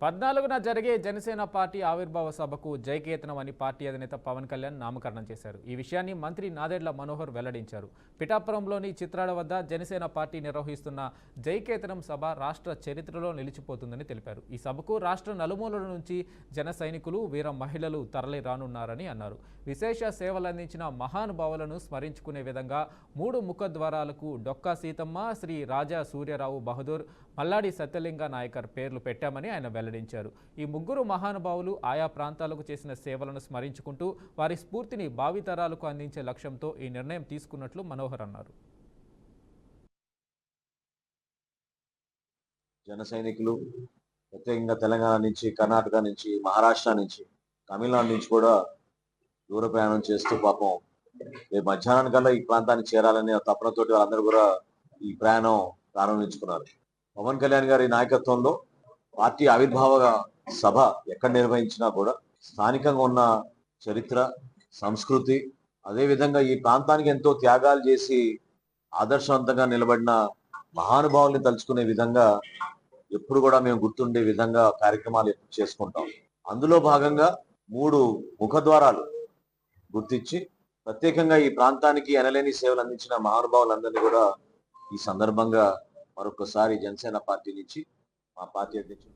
14న జరిగే జనసేన పార్టీ ఆవిర్భావ సభకు జయకేతనం అని పార్టీ అధినేత పవన్ కళ్యాణ్ నామకరణం చేశారు. ఈ విషయాన్ని మంత్రి నాదెండ్ల మనోహర్ వెల్లడించారు. పిఠాపురంలోని చిత్రాల వద్ద జనసేన పార్టీ నిర్వహిస్తున్న జయకేతనం సభ రాష్ట్ర చరిత్రలో నిలిచిపోతుందని తెలిపారు. ఈ సభకు రాష్ట్ర నలుమూలల నుంచి జన సైనికులు, వీర మహిళలు తరలి రానున్నారని అన్నారు. విశేష సేవలందించిన మహానుభావులను స్మరించుకునే విధంగా 3 ముఖద్వారాలకు డొక్కా సీతమ్మ, శ్రీ రాజా సూర్యరావు బహదూర్, మల్లాడి సత్యలింగ నాయకర్ పేర్లు పెట్టామని ఆయన వెల్లడించారు. ఈ 3 మహానుభావులు ఆయా ప్రాంతాలకు చేసిన సేవలను స్మరించుకుంటూ వారి స్ఫూర్తిని భావితరాలకు అందించే లక్ష్యంతో ఈ నిర్ణయం తీసుకున్నట్లు మనోహర్ అన్నారు. జన సైనికులు ప్రత్యేకంగా తెలంగాణ నుంచి, కర్ణాటక నుంచి, మహారాష్ట్ర నుంచి, తమిళనాడు నుంచి కూడా దూర ప్రయాణం చేస్తూ పాపం రేపు మధ్యాహ్నానికల్లా ఈ ప్రాంతానికి చేరాలనే తపనతోటి వాళ్ళందరూ కూడా ఈ ప్రయాణం ప్రారంభించుకున్నారు. పవన్ కళ్యాణ్ గారి నాయకత్వంలో పార్టీ ఆవిర్భావ సభ ఎక్కడ నిర్వహించినా కూడా స్థానికంగా ఉన్న చరిత్ర, సంస్కృతి, అదేవిధంగా ఈ ప్రాంతానికి ఎంతో త్యాగాలు చేసి ఆదర్శవంతంగా నిలబడిన మహానుభావుల్ని తలుచుకునే విధంగా ఎప్పుడు కూడా మేము గుర్తుండే విధంగా కార్యక్రమాలు చేసుకుంటాం. అందులో భాగంగా 3 ముఖద్వారాలు గుర్తించి ప్రత్యేకంగా ఈ ప్రాంతానికి ఎనలేని సేవలు అందించిన మహానుభావులందరినీ కూడా ఈ సందర్భంగా మరొకసారి జనసేన పార్టీ నుంచి మా పార్టీ అధ్యక్షుడు